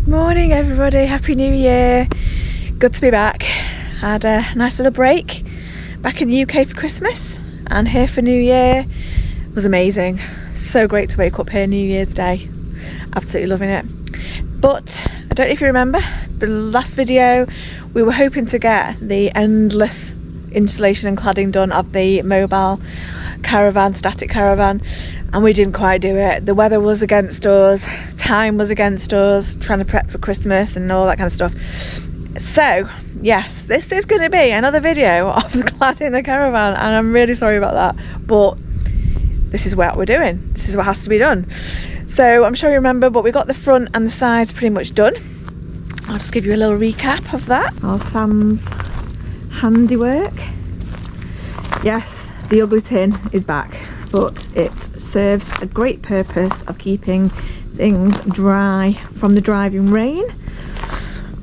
Morning everybody, happy new year. Good to be back. Had a nice little break back in the UK for Christmas and here for New Year. It was amazing. So great to wake up here New Year's Day. Absolutely loving it. But I don't know if you remember the last video, we were hoping to get the endless insulation and cladding done of the mobile caravan, static caravan, and we didn't quite do it. The weather was against us, time was against us, trying to prep for Christmas and all that kind of stuff. So yes, this is going to be another video of the cladding the caravan, and I'm really sorry about that, but this is what we're doing. This is what has to be done. So I'm sure you remember, but we got the front and the sides pretty much done. I'll just give you a little recap of that. All Sam's handiwork. Yes, the ugly tin is back, but it serves a great purpose of keeping things dry from the driving rain,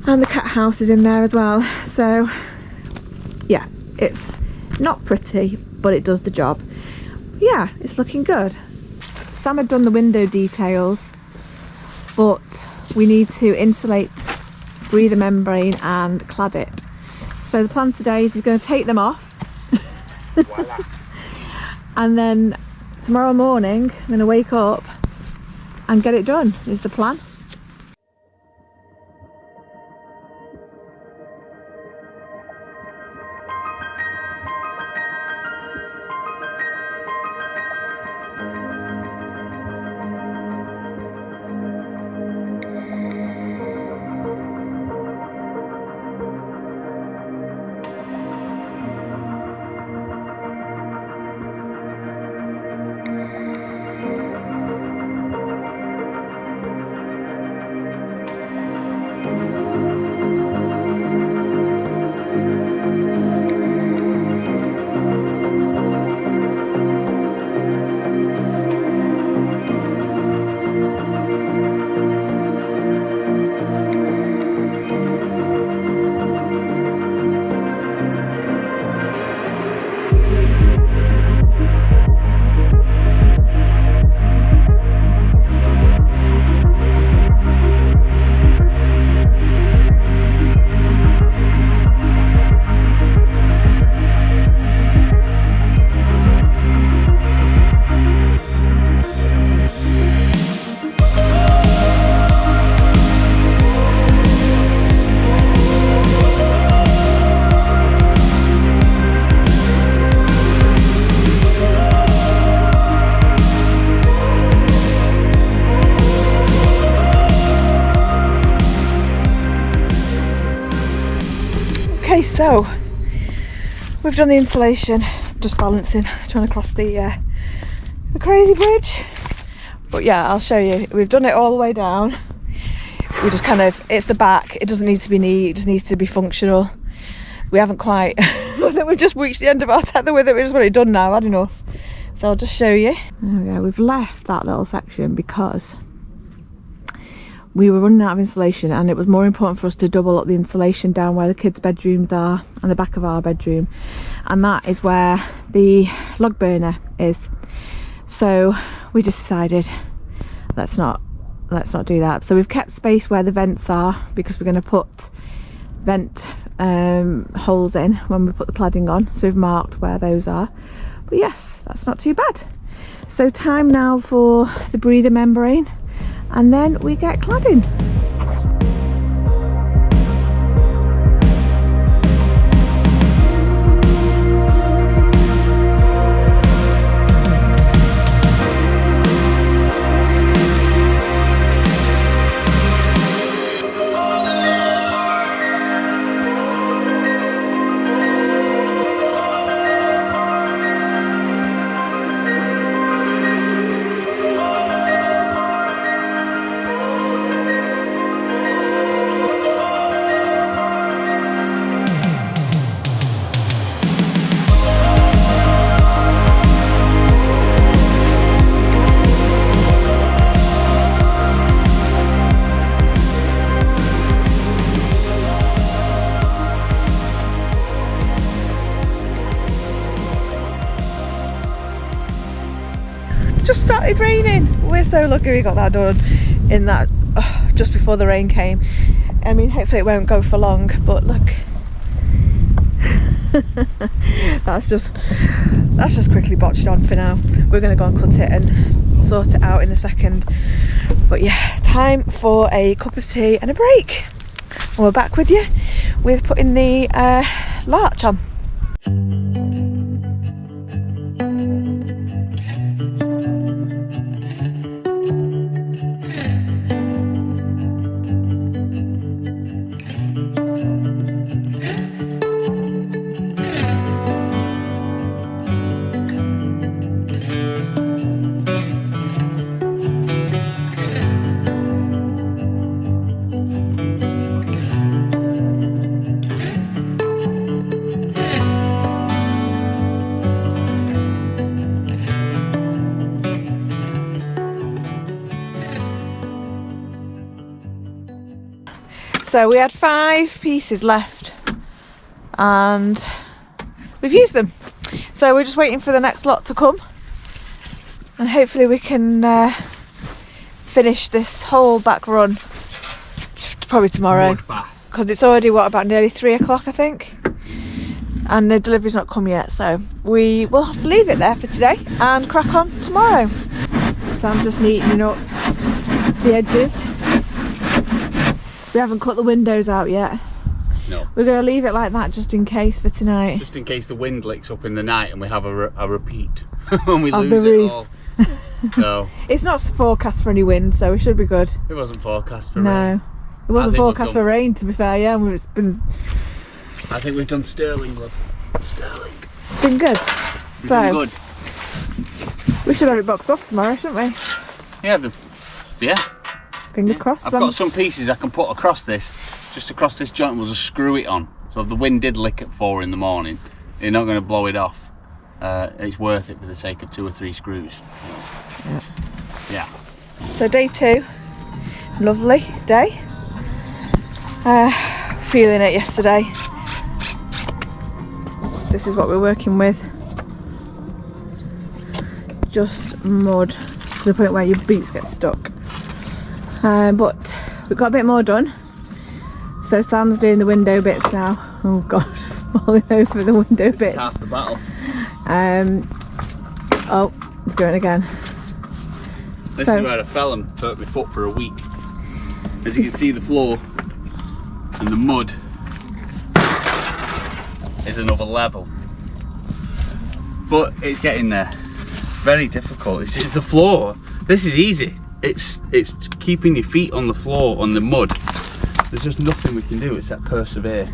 and the cat house is in there as well. So yeah, it's not pretty, but it does the job. Yeah, it's looking good. Sam had done the window details, but we need to insulate, breather membrane and clad it. So the plan today is he's going to take them off and then tomorrow morning I'm going to wake up and get it done, is the plan. Okay, so we've done the insulation, just balancing, trying to cross the crazy bridge. But yeah, I'll show you. We've done it all the way down. We just kind of, it's the back, it doesn't need to be neat, it just needs to be functional. We haven't quite, I think we've just reached the end of our tether with it. We just want it done now, had enough. So I'll just show you. There we go, we've left that little section because we were running out of insulation, and it was more important for us to double up the insulation down where the kids' bedrooms are and the back of our bedroom, and that is where the log burner is. So we just decided let's not do that. So we've kept space where the vents are because we're going to put vent holes in when we put the cladding on, so we've marked where those are. But yes, that's not too bad. So time now for the breather membrane, and then we get cladding. just started raining. We're so lucky we got that done in that just before the rain came. I mean, hopefully it won't go for long, but look. that's just quickly botched on for now. We're going to go and cut it and sort it out in a second. But yeah, time for a cup of tea and a break. And we're back with you with putting the larch on. So we had 5 pieces left and we've used them. So we're just waiting for the next lot to come and hopefully we can finish this whole back run probably tomorrow, because it's already about nearly 3 o'clock I think, and the delivery's not come yet, so we will have to leave it there for today and crack on tomorrow. Sam's just neatening up the edges. We haven't cut the windows out yet. No. We're going to leave it like that just in case for tonight. Just in case the wind licks up in the night and we have a repeat when we lose the roof. it all. No. It's not forecast for any wind, so we should be good. It wasn't forecast for rain. No. It wasn't forecast for rain, to be fair, yeah. It's been... I think we've done sterling, love. Sterling. Been good. We've done good. We should have it boxed off tomorrow, shouldn't we? Yeah. Fingers crossed. I've got some pieces I can put across this, just across this joint. We'll just screw it on. So if the wind did lick at 4 in the morning, you're not going to blow it off. It's worth it for the sake of 2 or 3 screws. Yeah. So day 2, lovely day. Feeling it yesterday. This is what we're working with. Just mud to the point where your boots get stuck. But we've got a bit more done. So Sam's doing the window bits now. Oh god, falling over the window bits. Half the battle. Oh, it's going again. This is where I fell and hurt my foot for a week. As you can see, the floor and the mud is another level. But it's getting there. Very difficult. It's the floor. This is easy. It's keeping your feet on the floor, on the mud. There's just nothing we can do. It's that persevere.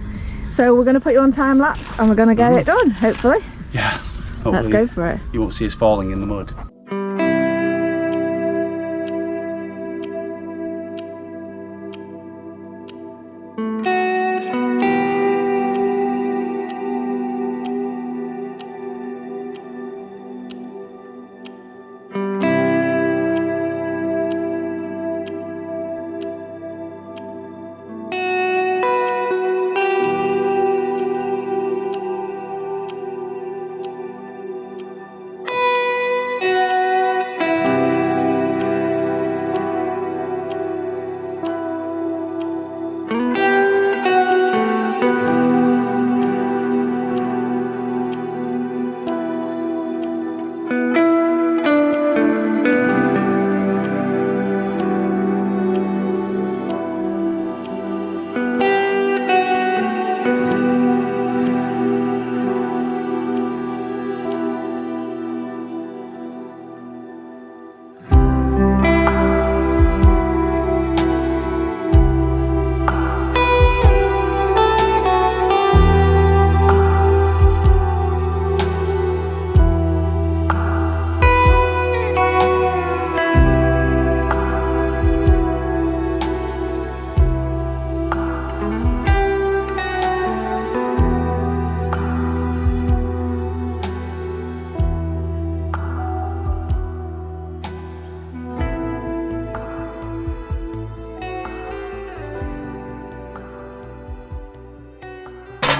So we're going to put you on time lapse and we're going to get it done, hopefully. Yeah. Hopefully let's go for it. You won't see us falling in the mud.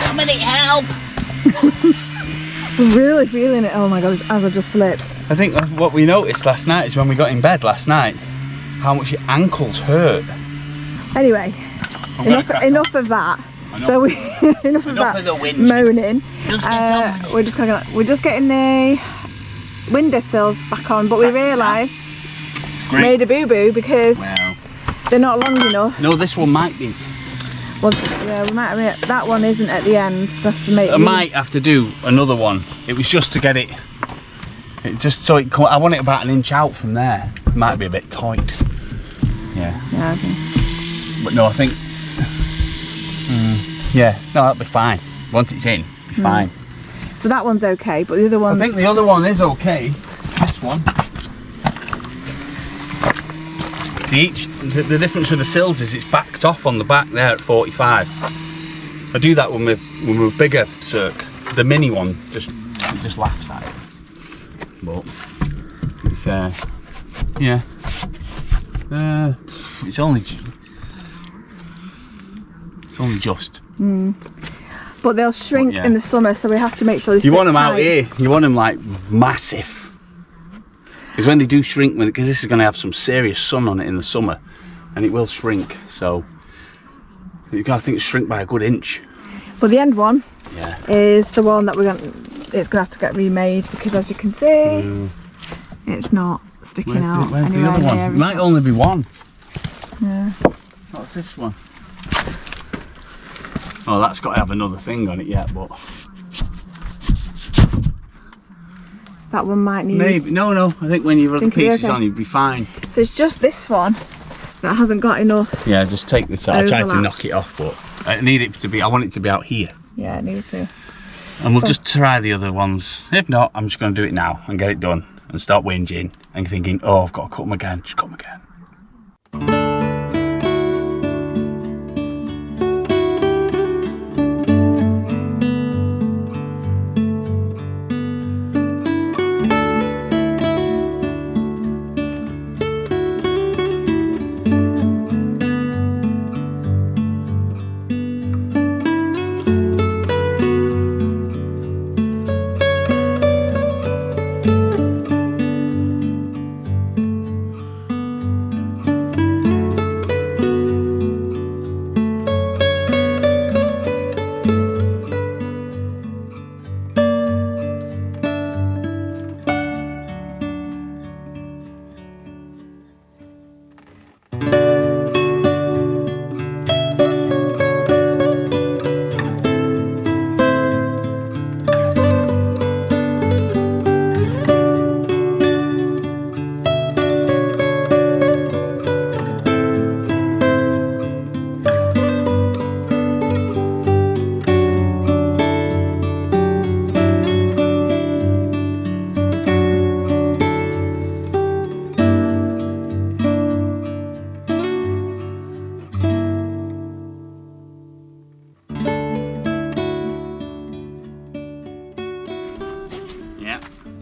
Somebody help! I'm really feeling it. Oh my god, as I just slipped. I think what we noticed last night is when we got in bed last night, how much your ankles hurt. Anyway, enough of that. So we enough of that moaning. We're just getting the windowsills back on, but we realised made a boo-boo because they're not long enough. No, this one might be. Well, yeah, we might have it. That one isn't at the end. That's the I might have to do another one. It was just to get it. Just so it. I want it about an inch out from there. It might be a bit tight. Yeah. Yeah. Okay. But no, I think. Yeah, no, that'll be fine. Once it's in, it'll be fine. So that one's okay, but the other one's... I think the other one is okay. This one. See, the difference with the sills is it's backed off on the back there at 45. I do that when we're bigger circ. The mini one just laughs at it. But it's yeah. It's only just. But they'll shrink in the summer, so we have to make sure they You want them tight. out here. You want them like massive. Because when they do shrink, because this is going to have some serious sun on it in the summer, and it will shrink. So you got to think shrink by a good inch. But the end one is the one that it's going to have to get remade because, as you can see, it's not sticking out. Where's the other one? It might only be one. Yeah. What's this one? Oh, that's got to have another thing on it yet, but that one might need... Maybe. No. I think when you've got the pieces on, you'd be fine. So it's just this one that hasn't got enough. Yeah, just take this out. I tried to knock it off, but I want it to be out here. Yeah, it needs to. And we'll just try the other ones. If not, I'm just going to do it now and get it done and start whinging and thinking, oh, I've got to cut them again. Just cut them again.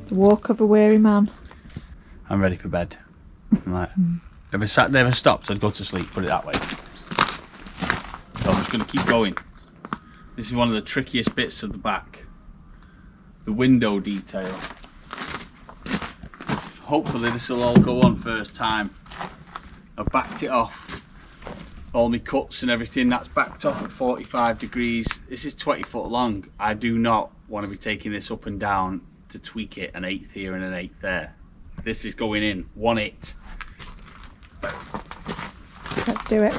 The walk of a weary man. I'm ready for bed. I'm like, if I sat there and stopped, I'd go to sleep, put it that way. So I'm just going to keep going. This is one of the trickiest bits of the back. The window detail. Hopefully this will all go on first time. I've backed it off. All my cuts and everything, that's backed off at 45 degrees. This is 20 foot long. I do not want to be taking this up and down to tweak it an 1/8 here and an 1/8 there. This is going in 1/8. Let's do it.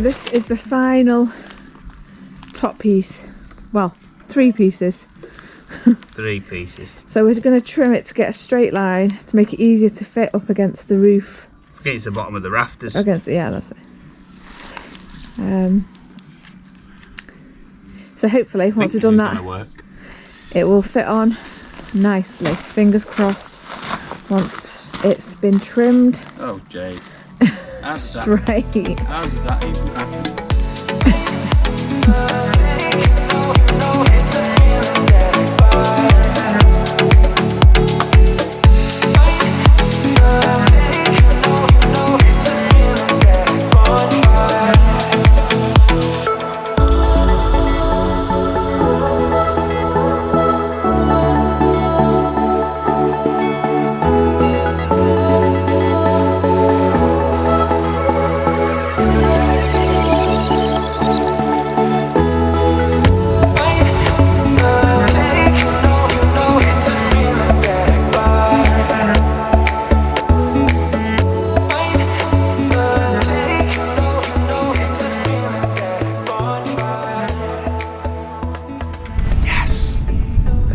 this is the final top piece. Well, 3 pieces. 3 pieces. So we're going to trim it to get a straight line to make it easier to fit up against the roof. Against the bottom of the rafters. Against, yeah, that's it. So hopefully, once we've done that, it will fit on nicely. Fingers crossed. Once it's been trimmed. Oh, Jade. Straight. How does that even happen?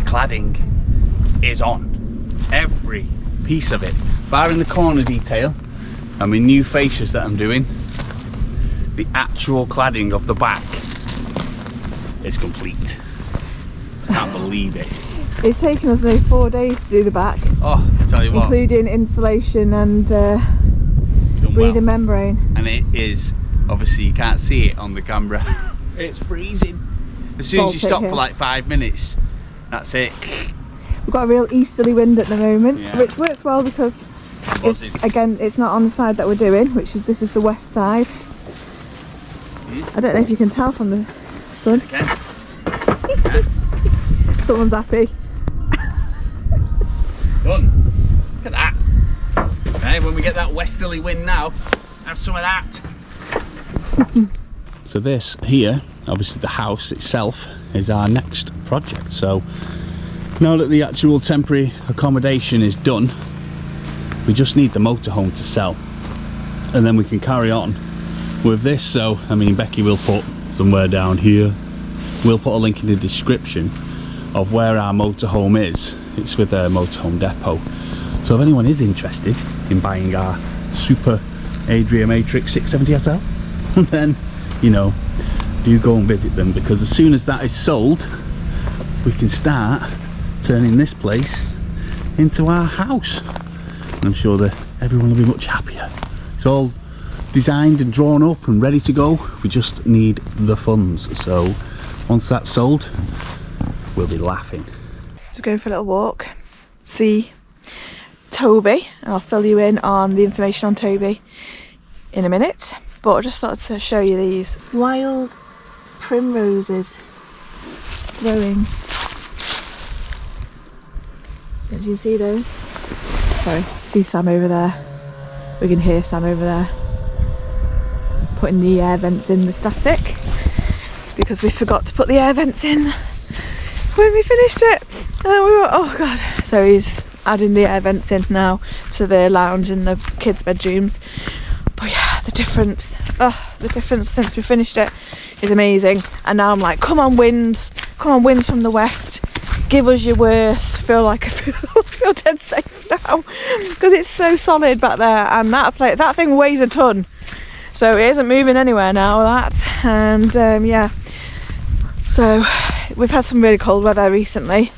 Cladding is on, every piece of it, barring the corner detail and my new fascias that I'm doing. The actual cladding of the back is complete. I can't believe it. It's taken us nearly 4 days to do the back. Oh, I tell you what, including insulation and breathing membrane. And it is, obviously you can't see it on the camera, it's freezing. As soon as you stop for like 5 minutes, that's it. We've got a real easterly wind at the moment, yeah, which works well because again, it's not on the side that we're doing, this is the west side. I don't know if you can tell from the sun. Okay. Someone's happy. Done. Look at that. Okay, when we get that westerly wind now, have some of that. So this here, obviously the house itself, is our next project. So now that the actual temporary accommodation is done, we just need the motorhome to sell, and then we can carry on with this. So I mean, Becky will put somewhere down here, we'll put a link in the description of where our motorhome is. It's with a motorhome depot, so if anyone is interested in buying our super Adria Matrix 670 SL, then you know, do go and visit them, because as soon as that is sold, we can start turning this place into our house, and I'm sure that everyone will be much happier. It's all designed and drawn up and ready to go. We just need the funds. So once that's sold, we'll be laughing. Just going for a little walk, see Toby. I'll fill you in on the information on Toby in a minute, but I just thought to show you these wild primroses growing. Did you see those? Sorry, see Sam over there. We can hear Sam over there putting the air vents in the static, because we forgot to put the air vents in when we finished it, and then we were, oh god. So he's adding the air vents in now to the lounge and the kids' bedrooms. But yeah, the difference since we finished it is amazing. And now I'm like, come on winds from the west, give us your worst. I feel dead safe now, because it's so solid back there, and that thing weighs a ton, so it isn't moving anywhere now, that. And yeah, so we've had some really cold weather recently,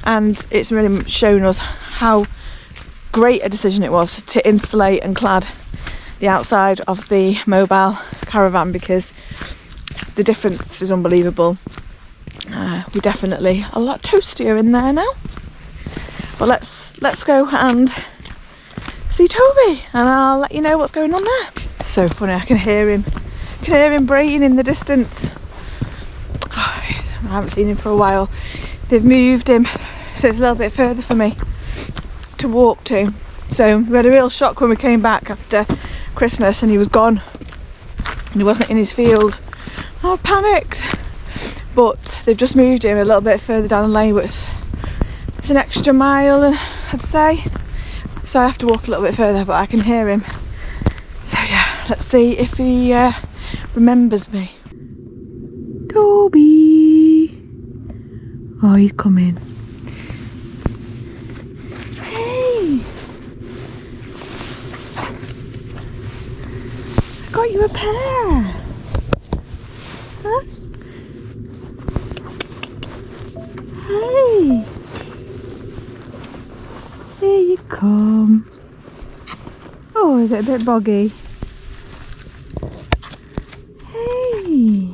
and it's really shown us how great a decision it was to insulate and clad the outside of the mobile caravan, because the difference is unbelievable. We're definitely a lot toastier in there now. But let's go and see Toby, and I'll let you know what's going on there. So funny, I can hear him braying in the distance. I haven't seen him for a while. They've moved him, so it's a little bit further for me to walk to. So we had a real shock when we came back after Christmas and he was gone and he wasn't in his field. I panicked, but they've just moved him a little bit further down the lane, but it's an extra mile, I'd say, so I have to walk a little bit further, but I can hear him. So yeah, let's see if he remembers me. Toby! Oh, he's coming. Hey! I got you a pair! Huh? Hey! Here you come. Oh, is it a bit boggy? Hey!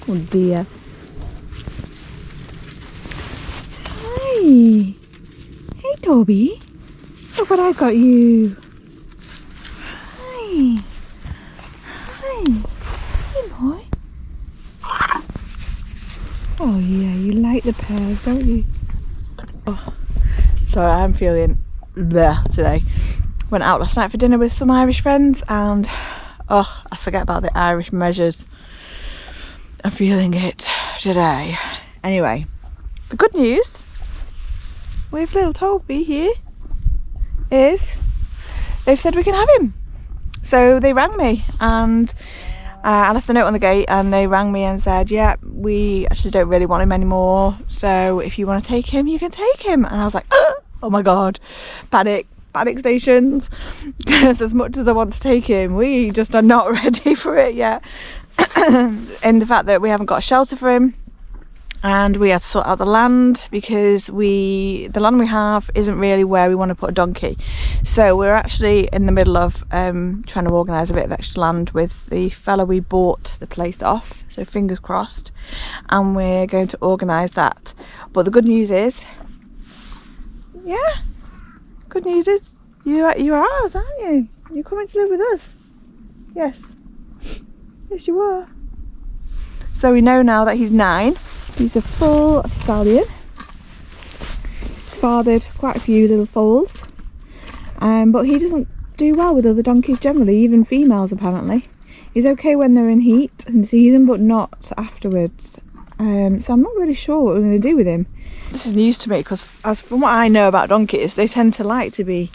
Oh dear. Hey! Hey Toby! Look what I got you! Hey! Hey! Hey boy! Oh yeah, you like the pears, don't you? Oh, sorry, I'm feeling bleh today. Went out last night for dinner with some Irish friends and oh, I forget about the Irish measures. I'm feeling it today. Anyway, the good news with little Toby here is they've said we can have him. So they rang me and I left a note on the gate and they rang me and said, yeah, we actually don't really want him anymore. So if you want to take him, you can take him. And I was like, oh my God, panic stations. Because as much as I want to take him, we just are not ready for it yet. And the fact that we haven't got a shelter for him and we had to sort out the land because the land we have isn't really where we want to put a donkey. So we're actually in the middle of trying to organise a bit of extra land with the fella we bought the place off, so fingers crossed, and we're going to organise that. But the good news is, yeah, good news is you're ours, aren't you? You're coming to live with us. Yes. Yes, you are. So we know now that he's 9. He's a full stallion. He's fathered quite a few little foals. But he doesn't do well with other donkeys generally, even females apparently. He's okay when they're in heat and season, but not afterwards. So I'm not really sure what we're going to do with him. This is news to me because as from what I know about donkeys, they tend to like to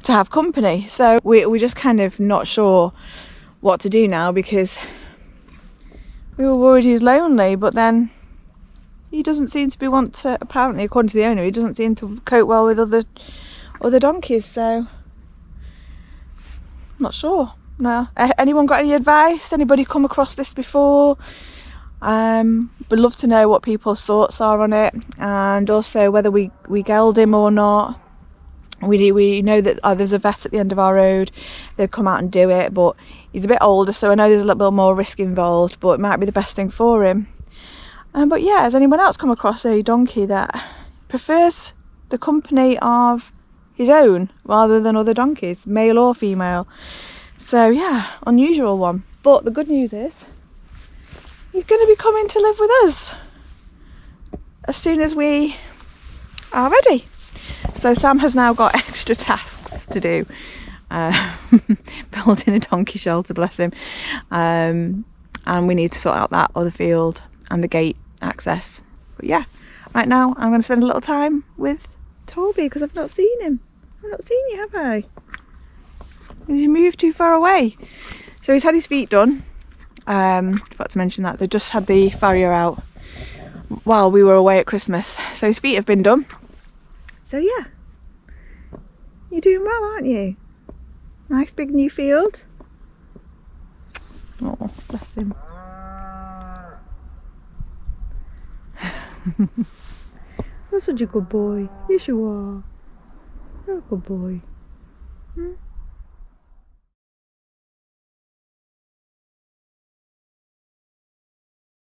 have company. So we're just kind of not sure what to do now because we were worried he's lonely, but then he doesn't seem to apparently according to the owner, he doesn't seem to cope well with other donkeys, so I'm not sure. No. Anyone got any advice? Anybody come across this before? We'd love to know what people's thoughts are on it and also whether we geld him or not. We know that there's a vet at the end of our road. They'd come out and do it, but he's a bit older, so I know there's a little bit more risk involved, but it might be the best thing for him. But yeah, has anyone else come across a donkey that prefers the company of his own rather than other donkeys, male or female? So yeah, unusual one. But the good news is he's going to be coming to live with us as soon as we are ready. So Sam has now got extra tasks to do, building a donkey shelter, bless him, and we need to sort out that other field and the gate access. But yeah, right now I'm going to spend a little time with Toby because I've not seen him. I've not seen you, have I? Has he moved too far away? So he's had his feet done. Forgot to mention that they just had the farrier out while we were away at Christmas, so his feet have been done. So yeah, you're doing well, aren't you? Nice big new field. Oh, bless him. You're such a good boy. Yes, you are. You're a good boy. Hmm?